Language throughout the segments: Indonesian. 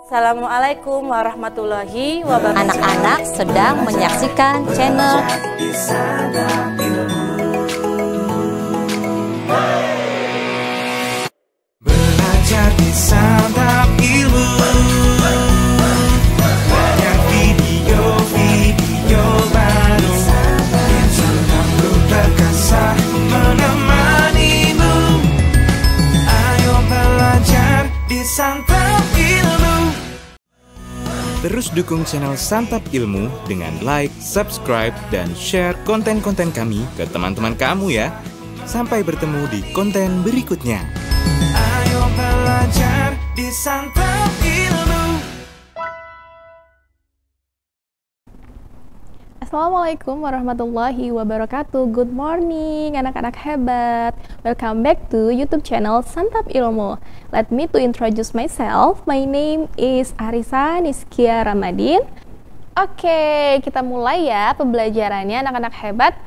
Assalamualaikum warahmatullahi wabarakatuh. Anak-anak sedang menyaksikan channel Belajar di Santap Ilmu. Banyak video baru yang selalu perkasa menemanimu. Ayo belajar di Santap Ilmu. Terus dukung channel Santap Ilmu dengan like, subscribe, dan share konten-konten kami ke teman-teman kamu ya. Sampai bertemu di konten berikutnya. Ayo belajar di Santap Ilmu. Assalamualaikum warahmatullahi wabarakatuh. Good morning anak-anak hebat. Welcome back to YouTube channel Santap Ilmu. Let me to introduce myself. My name is Arisa Niskia Ramadhin. Oke, kita mulai ya pembelajarannya anak-anak hebat.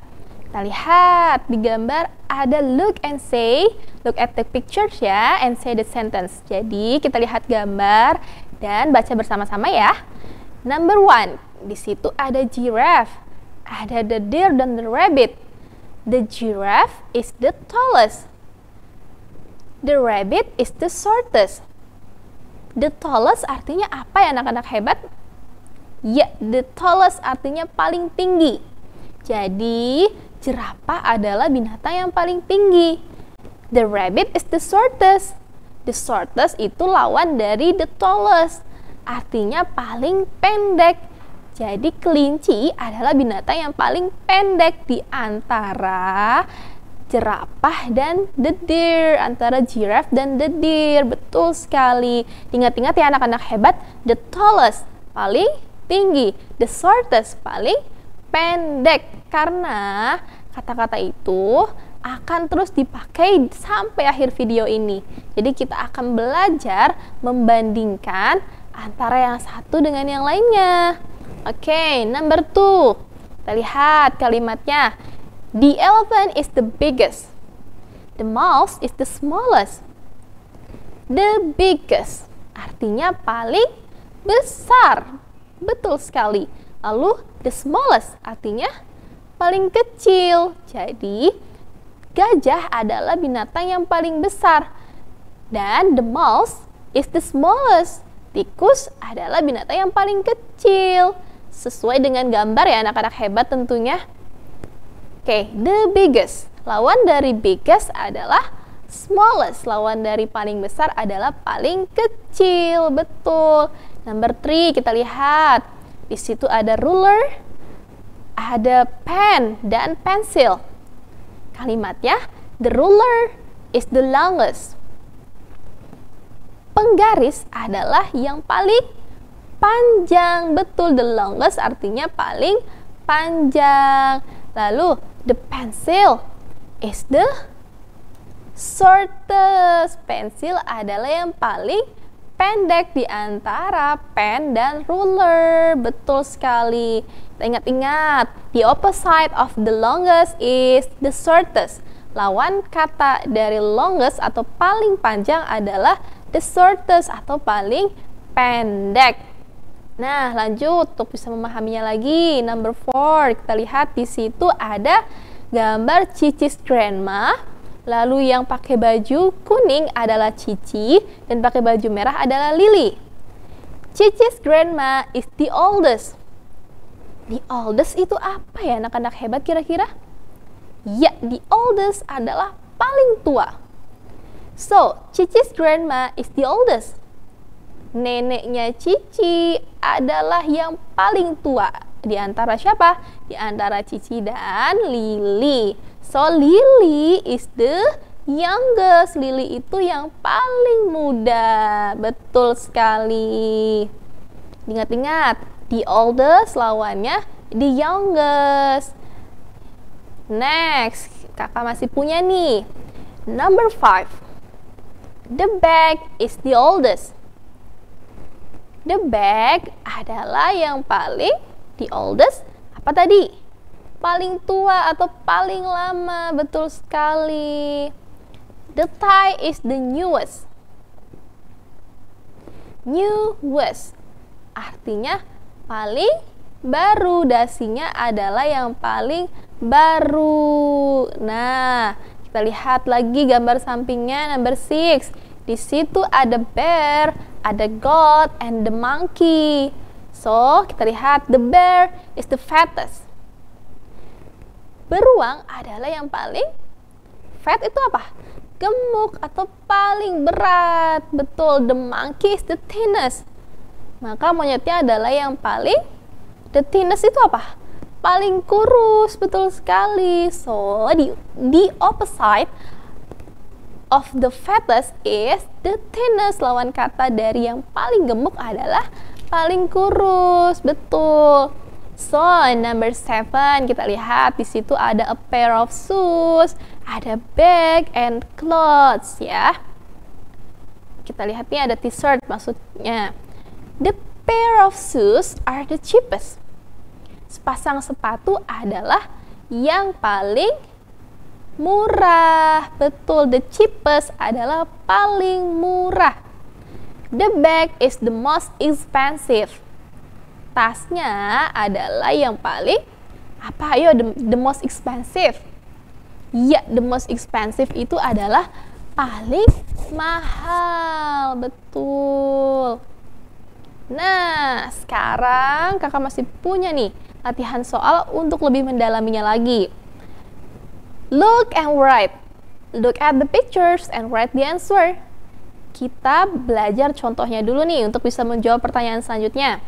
Kita lihat di gambar ada look and say. Look at the pictures ya and say the sentence. Jadi kita lihat gambar dan baca bersama-sama ya. Number 1, di situ ada giraffe, ada the deer dan the rabbit. The giraffe is the tallest. The rabbit is the shortest. The tallest artinya apa ya anak-anak hebat? Ya, the tallest artinya paling tinggi. Jadi jerapah adalah binatang yang paling tinggi. The rabbit is the shortest. The shortest itu lawan dari the tallest. Artinya paling pendek. Jadi kelinci adalah binatang yang paling pendek di antara jerapah dan the deer, antara giraffe dan the deer. Betul sekali. Ingat-ingat ya anak-anak hebat, the tallest paling tinggi, the shortest paling pendek. Karena kata-kata itu akan terus dipakai sampai akhir video ini. Jadi kita akan belajar membandingkan antara yang satu dengan yang lainnya. Oke, number 2. Kita lihat kalimatnya. The elephant is the biggest. The mouse is the smallest. The biggest artinya paling besar. Betul sekali. Lalu the smallest artinya paling kecil. Jadi gajah adalah binatang yang paling besar. Dan the mouse is the smallest. Tikus adalah binatang yang paling kecil. Sesuai dengan gambar ya anak-anak hebat tentunya. Oke, the biggest. Lawan dari biggest adalah smallest. Lawan dari paling besar adalah paling kecil. Betul. Number 3 kita lihat. Di situ ada ruler, ada pen dan pensil. Kalimatnya, the ruler is the longest. Penggaris adalah yang paling panjang. Betul, the longest artinya paling panjang. Lalu, the pencil is the shortest. Pensil adalah yang paling pendek di antara pen dan ruler. Betul sekali. Ingat-ingat, the opposite of the longest is the shortest. Lawan kata dari longest atau paling panjang adalah the shortest atau paling pendek. Nah, lanjut untuk bisa memahaminya lagi. Number 4, kita lihat di situ ada gambar Cici's grandma. Lalu yang pakai baju kuning adalah Cici dan pakai baju merah adalah Lily. Cici's grandma is the oldest. The oldest itu apa ya anak-anak hebat kira-kira? Ya, the oldest adalah paling tua. So, Cici's grandma is the oldest. Neneknya Cici adalah yang paling tua. Di antara siapa? Di antara Cici dan Lily. So, Lily is the youngest. Lily itu yang paling muda. Betul sekali. Ingat-ingat, the oldest lawannya the youngest. Next, kakak masih punya nih. Number 5. The bag is the oldest. The bag adalah yang paling, the oldest, apa tadi? Paling tua atau paling lama. Betul sekali. The tie is the newest. newest. Artinya paling baru, dasinya adalah yang paling baru. Nah, kita lihat lagi gambar sampingnya number 6. Di situ ada bear, ada goat, and the monkey. So, kita lihat the bear is the fattest. Beruang adalah yang paling fat itu apa? Gemuk atau paling berat. Betul, the monkey is the thinnest. Maka monyetnya adalah yang paling the thinnest itu apa? Paling kurus. Betul sekali. So, the opposite of the fattest is the thinnest. Lawan kata dari yang paling gemuk adalah paling kurus. Betul. So, number 7, kita lihat di situ ada a pair of shoes, ada bag and clothes ya. Kita lihat nih ada t-shirt maksudnya. The pair of shoes are the cheapest. Sepasang sepatu adalah yang paling murah. Betul, the cheapest adalah paling murah. The bag is the most expensive. Tasnya adalah yang paling apa? Ayo, the most expensive. Ya, the most expensive itu adalah paling mahal. Betul. Nah, sekarang kakak masih punya nih latihan soal untuk lebih mendalaminya lagi. Look and write. Look at the pictures and write the answer. Kita belajar contohnya dulu nih untuk bisa menjawab pertanyaan selanjutnya.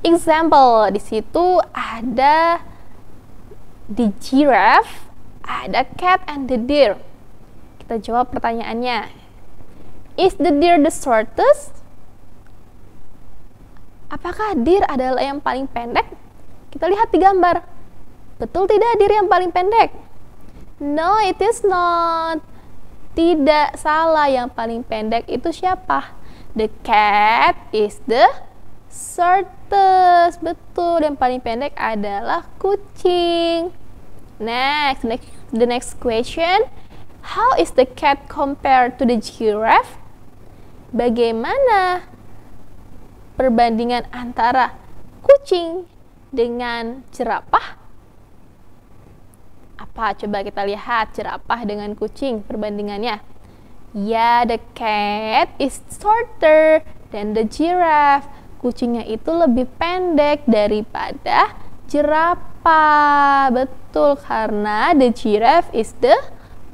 Example, di situ ada the giraffe, ada cat and the deer. Kita jawab pertanyaannya. Is the deer the shortest? Apakah deer adalah yang paling pendek? Kita lihat di gambar. Betul tidak deer yang paling pendek? No, it is not. Tidak, salah. Yang paling pendek itu siapa? The cat is the shortest. Betul, yang paling pendek adalah kucing. Next, the next question. How is the cat compared to the giraffe? Bagaimana perbandingan antara kucing dengan jerapah? Apa? Coba kita lihat jerapah dengan kucing perbandingannya. Ya, the cat is shorter than the giraffe. Kucingnya itu lebih pendek daripada jerapah. Betul, karena the giraffe is the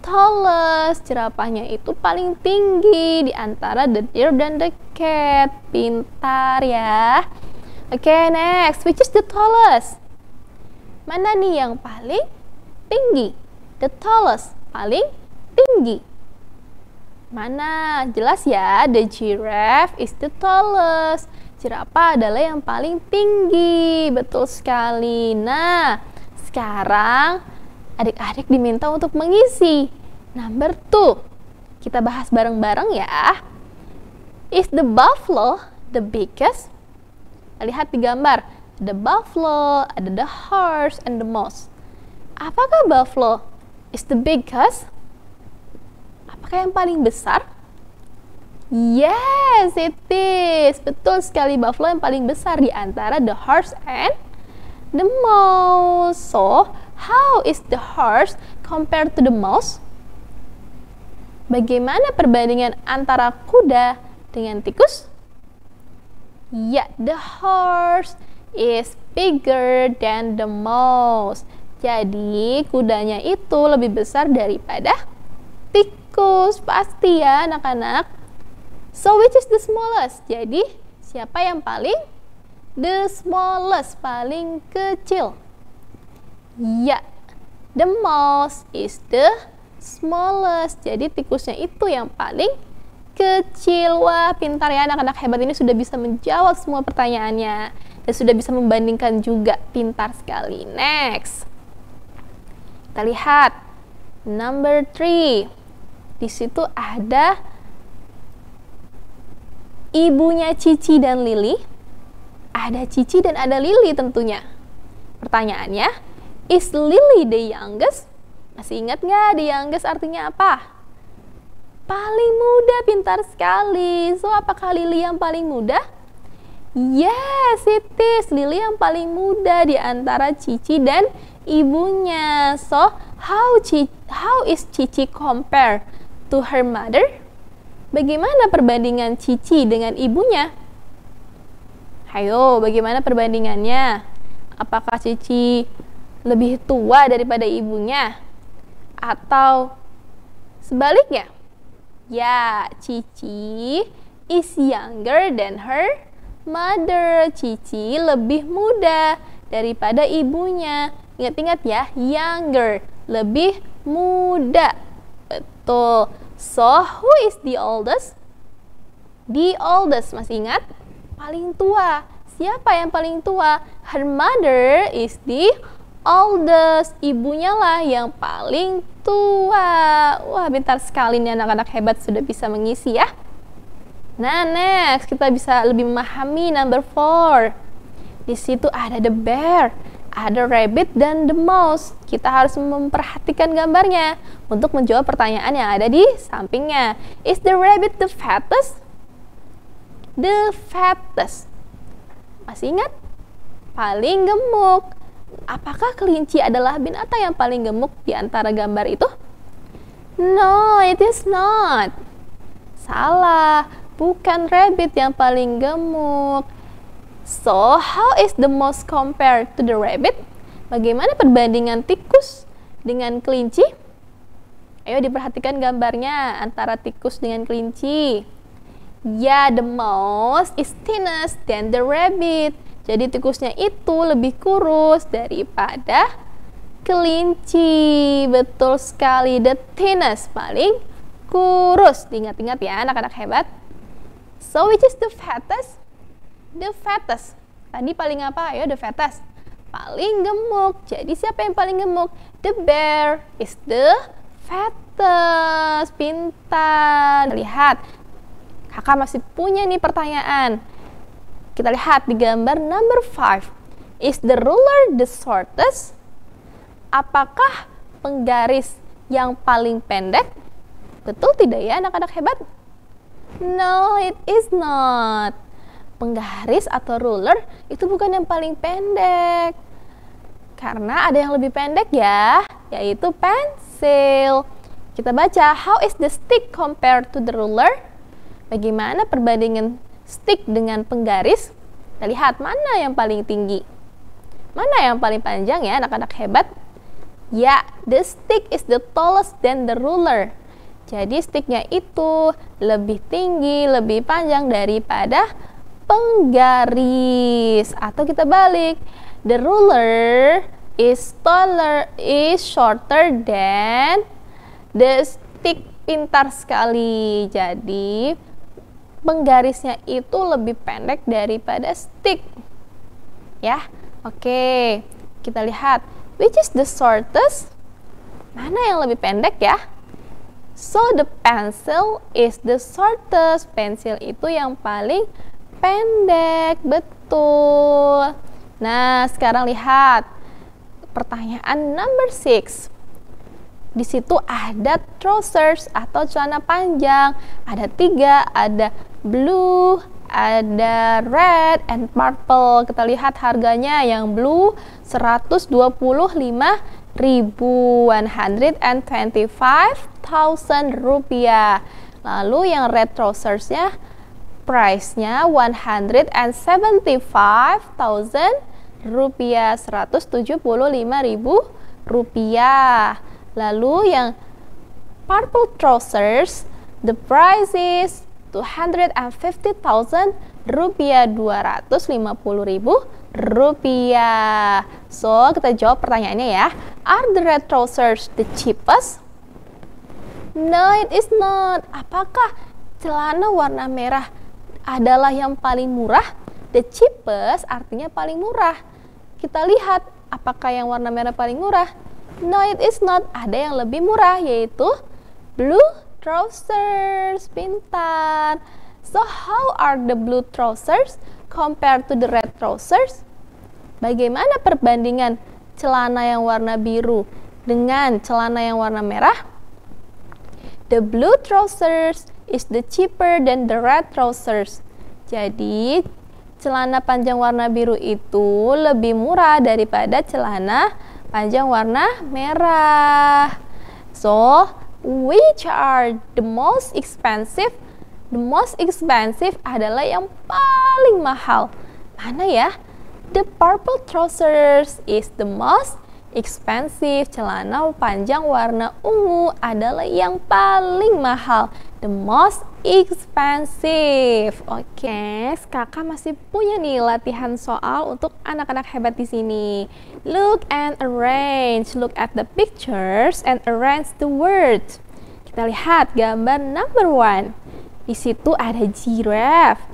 tallest. Jerapahnya itu paling tinggi di antara the deer dan the cat. Pintar ya. Oke, next. Which is the tallest? Mana nih yang paling tinggi? The tallest, paling tinggi. Mana? Jelas ya, the giraffe is the tallest. Jerapah adalah yang paling tinggi. Betul sekali. Nah, sekarang adik-adik diminta untuk mengisi number 2. Kita bahas bareng-bareng ya. Is the buffalo the biggest? Lihat di gambar. The buffalo, ada the horse, and the mouse. Apakah buffalo is the biggest? Apakah yang paling besar? Yes, it is. Betul sekali, buffalo yang paling besar di antara the horse and the mouse. So, how is the horse compared to the mouse? Bagaimana perbandingan antara kuda dengan tikus? Ya, the horse is bigger than the mouse. Jadi, kudanya itu lebih besar daripada tikus. Pasti ya, anak-anak. So, which is the smallest? Jadi, siapa yang paling? The smallest, paling kecil. Ya, the mouse is the smallest. Jadi, tikusnya itu yang paling kecil. Wah, pintar ya, anak-anak hebat ini sudah bisa menjawab semua pertanyaannya. Dan sudah bisa membandingkan juga. Pintar sekali. Next. Kita lihat. Number 3. Di situ ada ibunya Cici dan Lili. Ada Cici dan ada Lili tentunya. Pertanyaannya, is Lili the youngest? Masih ingat nggak the youngest artinya apa? Paling muda, pintar sekali. So, apakah Lily yang paling muda? Yes, it is. Lily yang paling muda di antara Cici dan ibunya. So, how is Cici compare to her mother? Bagaimana perbandingan Cici dengan ibunya? Ayo, bagaimana perbandingannya? Apakah Cici lebih tua daripada ibunya? Atau sebaliknya? Ya, Cici is younger than her mother. Cici lebih muda daripada ibunya. Ingat-ingat ya, younger, lebih muda. Betul. So, who is the oldest? The oldest, masih ingat? Paling tua. Siapa yang paling tua? Her mother is the oldest. Ibunya lah yang paling tua. Wah, pintar sekali nih anak-anak hebat, sudah bisa mengisi ya. Nah, next kita bisa lebih memahami number 4. Di situ ada the bear, ada rabbit dan the mouse. Kita harus memperhatikan gambarnya untuk menjawab pertanyaan yang ada di sampingnya. Is the rabbit the fattest? The fattest. Masih ingat? Paling gemuk. Apakah kelinci adalah binatang yang paling gemuk di antara gambar itu? No, it is not. Salah, bukan rabbit yang paling gemuk. So, how is the mouse compared to the rabbit? Bagaimana perbandingan tikus dengan kelinci? Ayo diperhatikan gambarnya antara tikus dengan kelinci. Ya, the mouse is thinner than the rabbit. Jadi tikusnya itu lebih kurus daripada kelinci. Betul sekali, the thinnest, paling kurus. Diingat-ingat ya anak-anak hebat. So, which is the fattest? The fattest. Tadi paling apa? Ayo, the fattest. Paling gemuk. Jadi siapa yang paling gemuk? The bear is the fattest. Pintar. Lihat, kakak masih punya nih pertanyaan. Kita lihat di gambar number 5. Is the ruler the shortest? Apakah penggaris yang paling pendek? Betul tidak ya anak-anak hebat? No, it is not. Penggaris atau ruler itu bukan yang paling pendek. Karena ada yang lebih pendek ya, yaitu pensil. Kita baca, how is the stick compared to the ruler? Bagaimana perbandingan stick dengan penggaris? Kita lihat mana yang paling tinggi, mana yang paling panjang ya anak-anak hebat. Ya, the stick is the tallest than the ruler. Jadi sticknya itu lebih tinggi, lebih panjang daripada penggaris. Atau kita balik, the ruler is shorter than the stick. Pintar sekali. Jadi penggarisnya itu lebih pendek daripada stick. Ya, oke. Kita lihat, which is the shortest? Mana yang lebih pendek ya? So, the pencil is the shortest. Pensil itu yang paling pendek. Betul. Nah, sekarang lihat pertanyaan number 6. Di situ ada trousers atau celana panjang. Ada 3, ada blue, ada red, and purple. Kita lihat harganya. Yang blue 125.125.000 rupiah. Lalu yang red trousersnya price-nya 175.000 rupiah, 175.000 rupiah. Lalu yang purple trousers, the price is 250.000 rupiah, 250.000 rupiah. So, kita jawab pertanyaannya ya. Are the red trousers the cheapest? No, it is not. Apakah celana warna merah adalah yang paling murah? The cheapest artinya paling murah. Kita lihat apakah yang warna merah paling murah. No, it is not. Ada yang lebih murah, yaitu blue trousers. Pintar. So, how are the blue trousers compared to the red trousers? Bagaimana perbandingan celana yang warna biru dengan celana yang warna merah? The blue trousers is the cheaper than the red trousers. Jadi, celana panjang warna biru itu lebih murah daripada celana panjang warna merah. So, which are the most expensive? The most expensive adalah yang paling mahal. Mana ya? The purple trousers is the most expensive. Celana panjang warna ungu adalah yang paling mahal. The most expensive. Oke, kakak masih punya nih latihan soal untuk anak-anak hebat di sini. Look and arrange. Look at the pictures and arrange the words. Kita lihat gambar number 1. Di situ ada giraffe,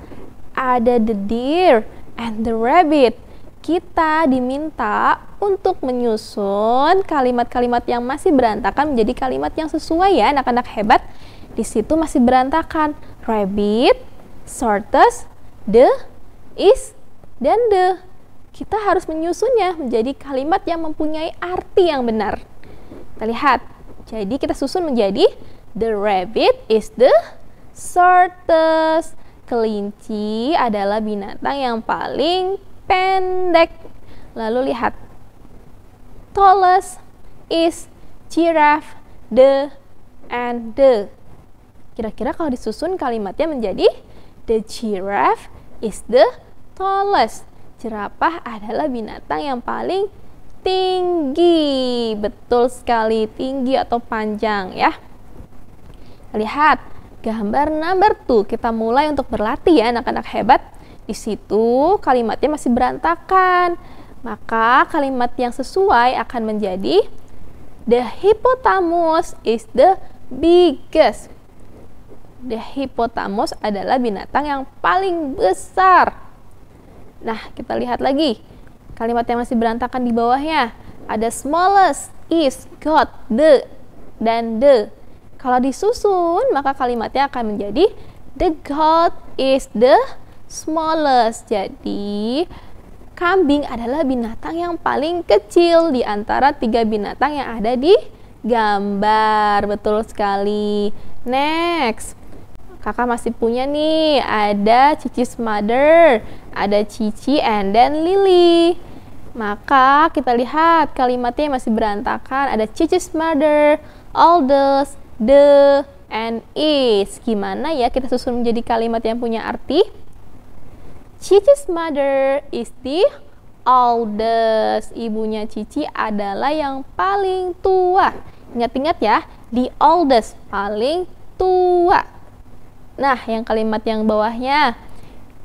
ada the deer, and the rabbit. Kita diminta untuk menyusun kalimat-kalimat yang masih berantakan menjadi kalimat yang sesuai ya anak-anak hebat. Di situ masih berantakan. Rabbit, tortoise, the, is, dan the. Kita harus menyusunnya menjadi kalimat yang mempunyai arti yang benar. Kita lihat. Jadi kita susun menjadi the rabbit is the tortoise. Kelinci adalah binatang yang paling pendek. Lalu lihat. Tallest is giraffe, the, and the. Kira-kira kalau disusun kalimatnya menjadi the giraffe is the tallest. Jerapah adalah binatang yang paling tinggi. Betul sekali, tinggi atau panjang ya. Lihat gambar number 2. Kita mulai untuk berlatih ya anak-anak hebat. Di situ kalimatnya masih berantakan. Maka kalimat yang sesuai akan menjadi the hippopotamus is the biggest. The hippopotamus adalah binatang yang paling besar. Nah, kita lihat lagi. Kalimat yang masih berantakan di bawahnya. Ada smallest, is, got, the, dan the. Kalau disusun, maka kalimatnya akan menjadi the goat is the smallest. Jadi, kambing adalah binatang yang paling kecil di antara 3 binatang yang ada di gambar. Betul sekali. Next. Kakak masih punya nih, ada Cici's mother, ada Cici, and then Lily. Maka kita lihat kalimatnya masih berantakan. Ada Cici's mother, oldest, the, and is. Gimana ya kita susun menjadi kalimat yang punya arti? Cici's mother is the oldest. Ibunya Cici adalah yang paling tua. Ingat-ingat ya, the oldest, paling tua. Nah, yang kalimat yang bawahnya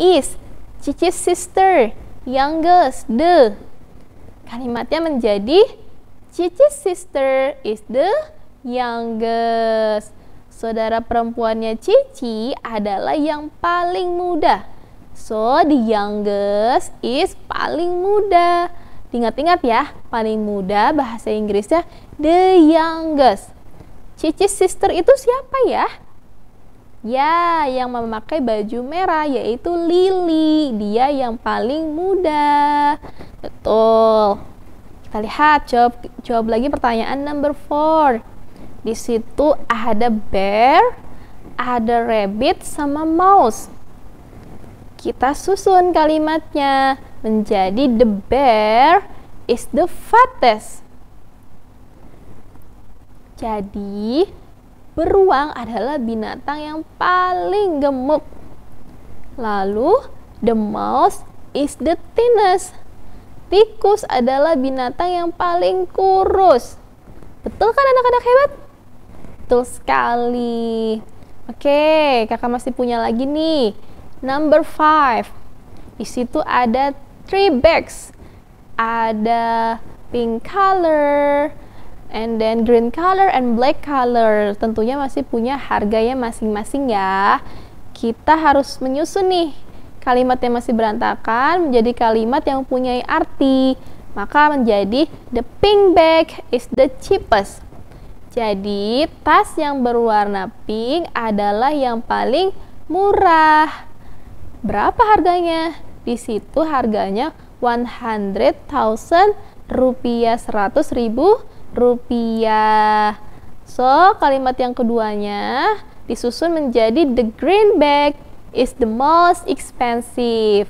is Cici's sister, youngest, the. Kalimatnya menjadi Cici's sister is the youngest. Saudara perempuannya Cici adalah yang paling muda. So, the youngest is paling muda. Ingat-ingat ya, paling muda bahasa Inggrisnya the youngest. Cici's sister itu siapa ya? Ya, yang memakai baju merah yaitu Lily. Dia yang paling muda. Betul. Kita lihat, jawab lagi pertanyaan number 4. Di situ ada bear, ada rabbit, sama mouse. Kita susun kalimatnya menjadi the bear is the fattest. Jadi, beruang adalah binatang yang paling gemuk. Lalu, the mouse is the thinnest. Tikus adalah binatang yang paling kurus. Betul kan anak-anak hebat? Betul sekali. Oke, kakak masih punya lagi nih. Number 5. Di situ ada 3 bags. Ada pink color, and then green color and black color. Tentunya masih punya harganya masing-masing ya. Kita harus menyusun nih kalimat yang masih berantakan menjadi kalimat yang mempunyai arti. Maka menjadi the pink bag is the cheapest. Jadi tas yang berwarna pink adalah yang paling murah. Berapa harganya? Di situ harganya 100,000 rupiah, 100.000 rupiah. So, kalimat yang keduanya disusun menjadi the green bag is the most expensive.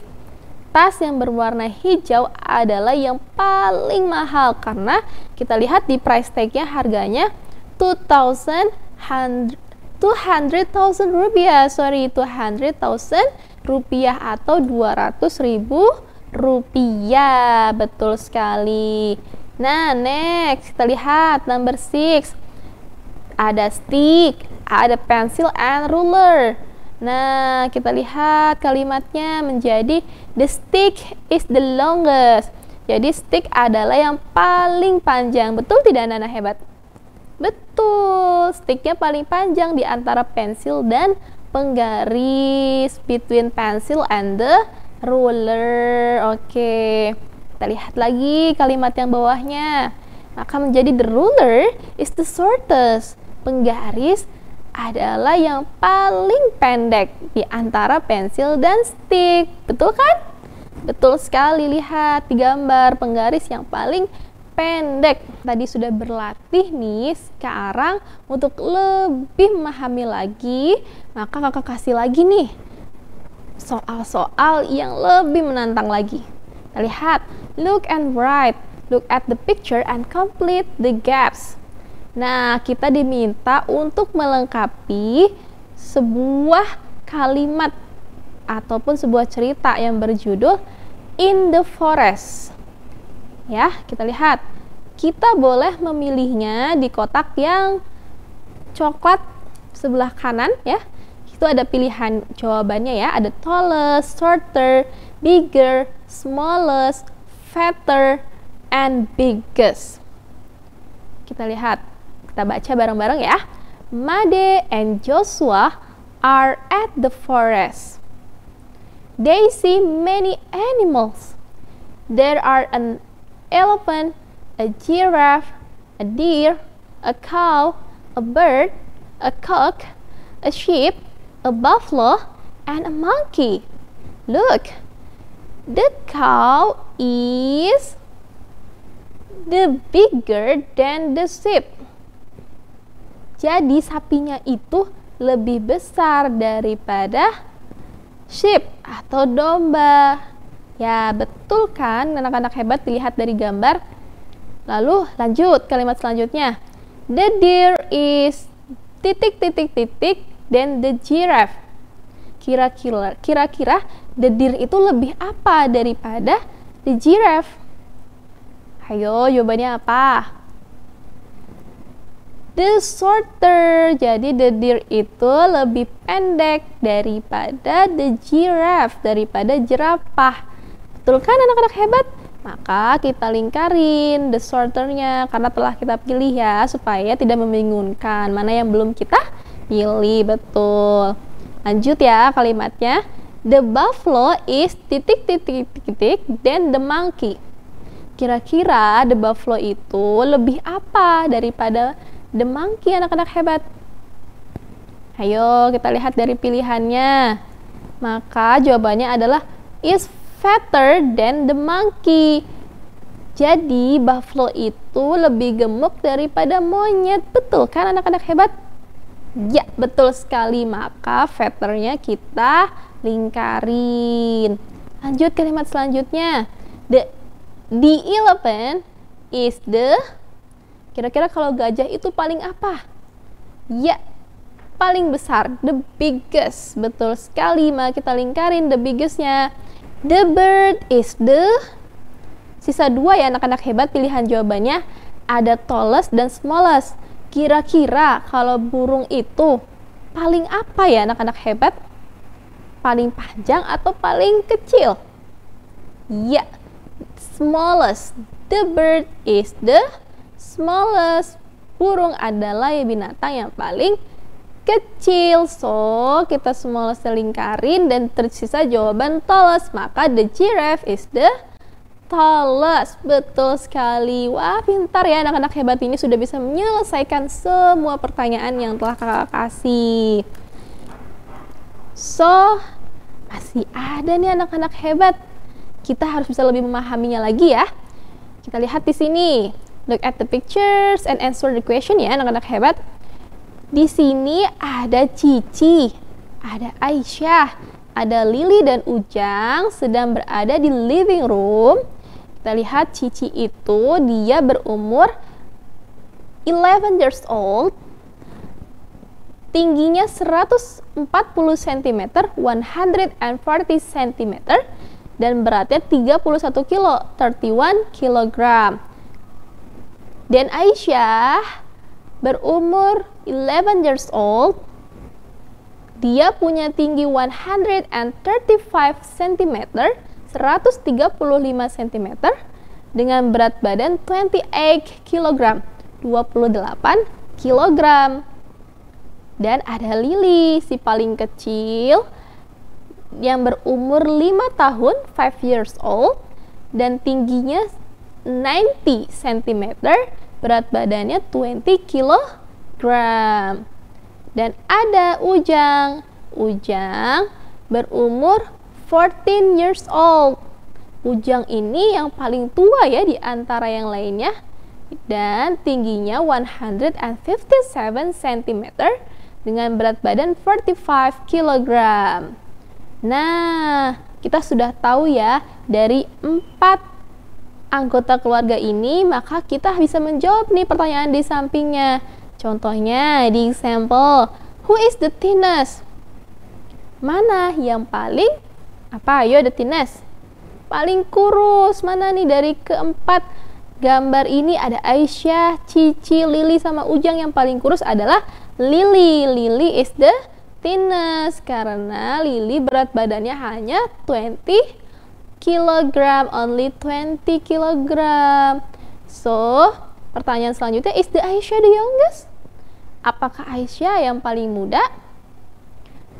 Tas yang berwarna hijau adalah yang paling mahal karena kita lihat di price tag-nya harganya 200,000 rupiah. 200,000 rupiah atau 200.000 rupiah. Betul sekali. Nah, next kita lihat number 6. Ada stick, ada pencil and ruler. Nah, kita lihat kalimatnya menjadi the stick is the longest. Jadi stick adalah yang paling panjang. Betul tidak anak-anak hebat? Betul, sticknya paling panjang di antara pensil dan penggaris, between pencil and the ruler. Oke, kita lihat lagi kalimat yang bawahnya. Maka menjadi the ruler is the shortest. Penggaris adalah yang paling pendek di antara pensil dan stick. Betul kan? Betul sekali, lihat di gambar penggaris yang paling pendek. Tadi sudah berlatih nih, sekarang untuk lebih memahami lagi, maka kakak kasih lagi nih soal-soal yang lebih menantang lagi. Kita lihat, look and write. Look at the picture and complete the gaps. Nah, kita diminta untuk melengkapi sebuah kalimat ataupun sebuah cerita yang berjudul In the Forest. Ya, kita lihat. Kita boleh memilihnya di kotak yang coklat sebelah kanan ya. Itu ada pilihan jawabannya ya. Ada tallest, shorter, bigger, smallest, fatter, and biggest. Kita lihat. Kita baca bareng-bareng ya. Made and Joshua are at the forest. They see many animals. There are an elephant, a giraffe, a deer, a cow, a bird, a cock, a sheep, a buffalo, and a monkey. Look, the cow is the bigger than the sheep. Jadi sapinya itu lebih besar daripada sheep atau domba. Ya, betul kan anak-anak hebat, dilihat dari gambar. Lalu lanjut kalimat selanjutnya. The deer is ... then the giraffe. Kira-kira the deer itu lebih apa daripada the giraffe? Ayo, jawabannya apa? The shorter. Jadi the deer itu lebih pendek daripada the giraffe, daripada jerapah. Betul kan anak-anak hebat? Maka kita lingkarin the shorternya karena telah kita pilih ya, supaya tidak membingungkan mana yang belum kita pilih. Betul. Lanjut ya kalimatnya. The buffalo is ... then the monkey. Kira-kira the buffalo itu lebih apa daripada the monkey anak-anak hebat? Ayo kita lihat dari pilihannya. Maka jawabannya adalah is fatter than the monkey. Jadi buffalo itu lebih gemuk daripada monyet. Betul kan anak-anak hebat? Ya, betul sekali. Maka fatternya kita lingkarin. Lanjut kalimat selanjutnya. The elephant is the... Kira-kira kalau gajah itu paling apa? Ya, paling besar, the biggest. Betul sekali, maka kita lingkarin the biggest-nya. The bird is the... Sisa dua ya anak-anak hebat, pilihan jawabannya ada tallest dan smallest. Kira-kira kalau burung itu paling apa ya anak-anak hebat? Paling panjang atau paling kecil? Ya, smallest. The bird is the smallest. Burung adalah binatang yang paling kecil. So, kita smallest lingkarin dan tersisa jawaban tallest. Maka the giraffe is the tallest. Betul sekali. Wah, pintar ya anak-anak hebat ini, sudah bisa menyelesaikan semua pertanyaan yang telah kakak kasih. So, masih ada nih anak-anak hebat. Kita harus bisa lebih memahaminya lagi ya. Kita lihat di sini. Look at the pictures and answer the question ya anak-anak hebat. Di sini ada Cici, ada Aisyah, ada Lily dan Ujang sedang berada di living room. Kita lihat Cici itu dia berumur 11 years old. Tingginya 140 cm, 140 cm, dan beratnya 31 kilo, 31 kg. Dan Aisyah berumur 11 years old. Dia punya tinggi 135 cm, 135 cm, dengan berat badan 28 kg, 28 kg. Dan ada Lily, si paling kecil, yang berumur 5 tahun, 5 years old, dan tingginya 90 cm, berat badannya 20 kg. Dan ada Ujang. Ujang berumur 14 years old. Ujang ini yang paling tua ya di antara yang lainnya. Dan tingginya 157 cm dengan berat badan 45 kg. Nah, kita sudah tahu ya dari 4 anggota keluarga ini, maka kita bisa menjawab nih pertanyaan di sampingnya. Contohnya di example, who is the thinnest? Mana yang paling Ayo the thinnest? Paling kurus. Mana nih dari keempat gambar ini? Ada Aisyah, Cici, Lily, sama Ujang. Yang paling kurus adalah Lily. Lily is the thinnest karena Lily berat badannya hanya 20 kilogram, only 20 kilogram. So, pertanyaan selanjutnya, is the Aisyah the youngest? Apakah Aisyah yang paling muda?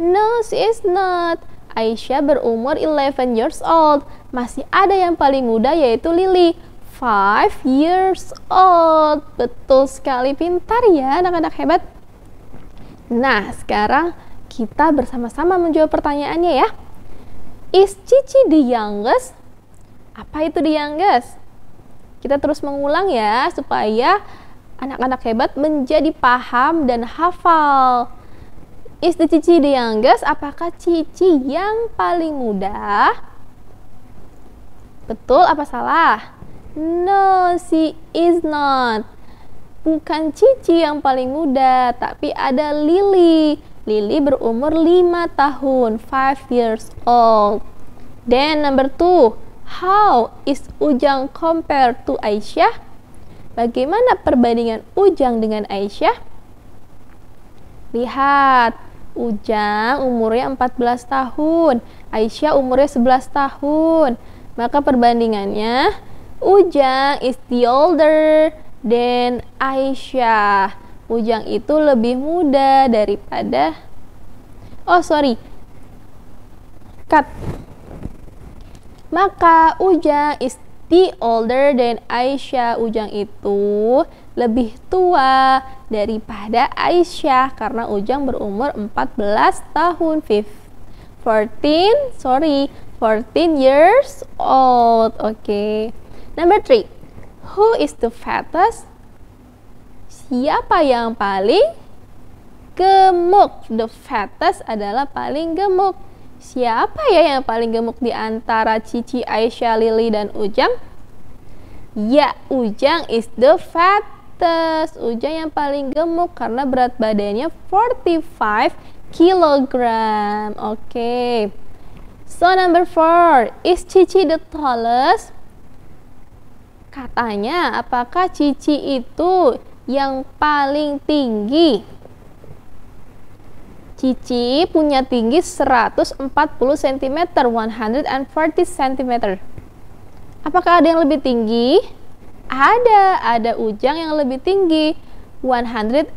No, she is not. Aisyah berumur 11 years old. Masih ada yang paling muda yaitu Lily, 5 years old. Betul sekali, pintar ya anak-anak hebat. Nah, sekarang kita bersama-sama menjawab pertanyaannya ya. Is Cici the youngest? Apa itu the youngest? Kita terus mengulang ya, supaya anak-anak hebat menjadi paham dan hafal. Is the Cici the youngest? Apakah Cici yang paling muda? Betul apa salah? No, she is not. Bukan Cici yang paling muda, tapi ada Lily. Lily berumur 5 tahun, 5 years old. Then number 2, how is Ujang compared to Aisyah? Bagaimana perbandingan Ujang dengan Aisyah? Lihat, Ujang umurnya 14 tahun, Aisyah umurnya 11 tahun. Maka perbandingannya, Ujang is the older than Aisyah. Ujang itu lebih muda daripada cut. Maka Ujang is the older than Aisyah. Ujang itu lebih tua daripada Aisyah karena Ujang berumur 14 tahun, 14 years old. Okay. Number 3, who is the fattest? Siapa yang paling gemuk? The fattest adalah paling gemuk. Siapa ya yang paling gemuk di antara Cici, Aisyah, Lily, dan Ujang? Ya, Ujang is the fattest. Ujang yang paling gemuk karena berat badannya 45 kilogram. Oke. So number 4, is Cici the tallest? Katanya, apakah Cici itu yang paling tinggi? Cici punya tinggi 140 cm, 140 cm. Apakah ada yang lebih tinggi? Ada Ujang yang lebih tinggi, 157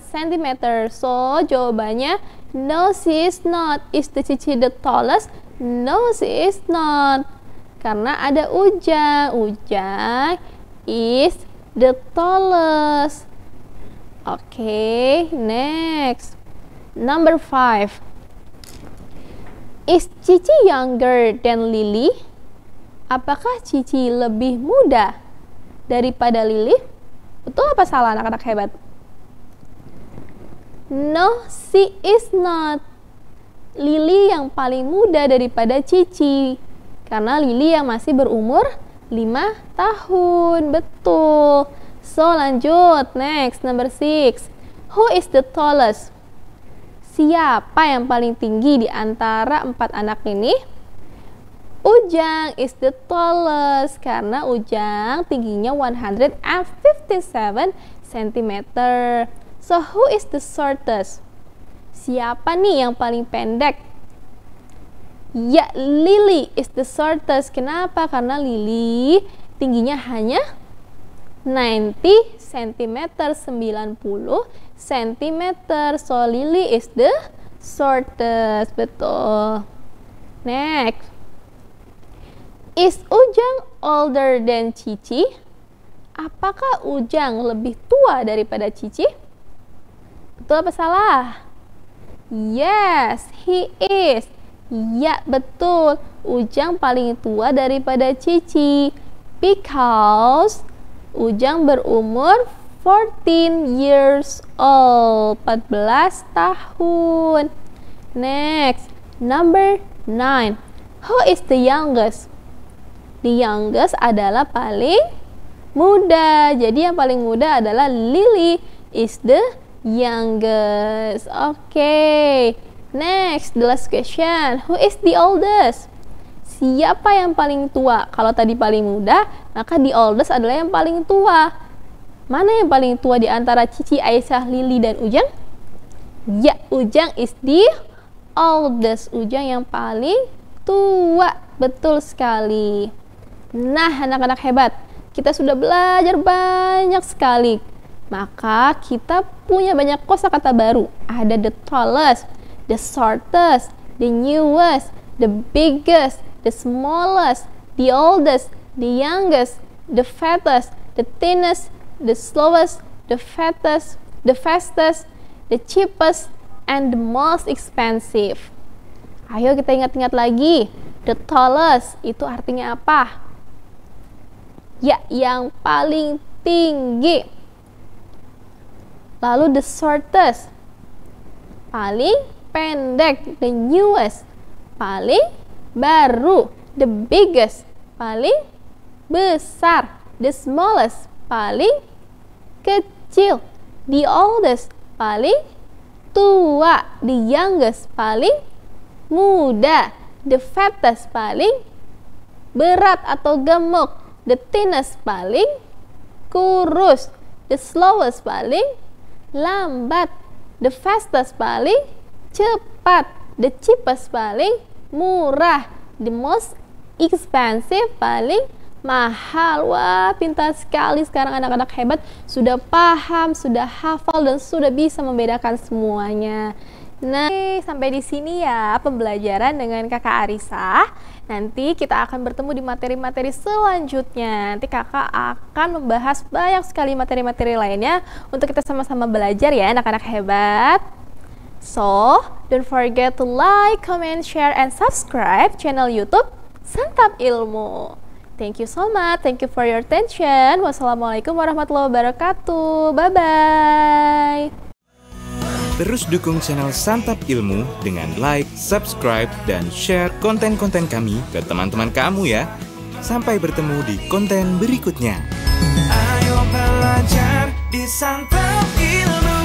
cm. So, jawabannya no, she is not. Is the Cici the tallest? No, she is not. Karena ada Ujang. Ujang is the tallest. Okay, next. Number 5. Is Cici younger than Lily? Apakah Cici lebih muda daripada Lily? Betul apa salah anak-anak hebat? No, she is not. Lily yang paling muda daripada Cici. Karena Lily yang masih berumur 5 tahun. Betul. So, lanjut. Next, number 6. Who is the tallest? Siapa yang paling tinggi di antara 4 anak ini? Ujang is the tallest karena Ujang tingginya 157 cm. So, who is the shortest? Siapa nih yang paling pendek? Ya, Lily is the shortest. Kenapa? Karena Lily tingginya hanya 90 cm, 90 cm. So, Lily is the shortest. Betul. Next. Is Ujang older than Cici? Apakah Ujang lebih tua daripada Cici? Betul apa salah? Yes, he is. Ya, betul. Ujang paling tua daripada Cici. Because Ujang berumur 14 years old. 14 tahun. Next, number 9. Who is the youngest? The youngest adalah paling muda. Jadi yang paling muda adalah Lily is the youngest. Okay. Next, the last question. Who is the oldest? Siapa yang paling tua? Kalau tadi paling muda, maka the oldest adalah yang paling tua. Mana yang paling tua di antara Cici, Aisyah, Lily, dan Ujang? Ya, Ujang is the oldest. Ujang yang paling tua. Betul sekali. Nah, anak-anak hebat, kita sudah belajar banyak sekali. Maka kita punya banyak kosakata baru. Ada the tallest, the shortest, the newest, the biggest, the smallest, the oldest, the youngest, the fattest, the thinnest, the slowest, the fattest, the fastest, the cheapest, and the most expensive. Ayo kita ingat-ingat lagi. The tallest itu artinya apa? Ya, yang paling tinggi. Lalu the shortest, paling pendek. The newest, paling baru. The biggest, paling besar. The smallest, paling kecil. The oldest, paling tua. The youngest, paling muda. The fattest, paling berat atau gemuk. The thinnest, paling kurus. The slowest, paling lambat. The fastest, paling cepat. The cheapest, paling murah. The most expensive, paling mahal. Wah, pintar sekali sekarang anak-anak hebat. Sudah paham, sudah hafal, dan sudah bisa membedakan semuanya. Nah, sampai di sini ya pembelajaran dengan Kakak Arisa. Nanti kita akan bertemu di materi-materi selanjutnya. Nanti Kakak akan membahas banyak sekali materi-materi lainnya untuk kita sama-sama belajar ya anak-anak hebat. So, don't forget to like, comment, share, and subscribe channel YouTube Santap Ilmu. Thank you so much. Thank you for your attention. Wassalamualaikum warahmatullahi wabarakatuh. Bye-bye. Terus dukung channel Santap Ilmu dengan like, subscribe, dan share konten-konten kami ke teman-teman kamu ya. Sampai bertemu di konten berikutnya. Ayo belajar di Santap Ilmu.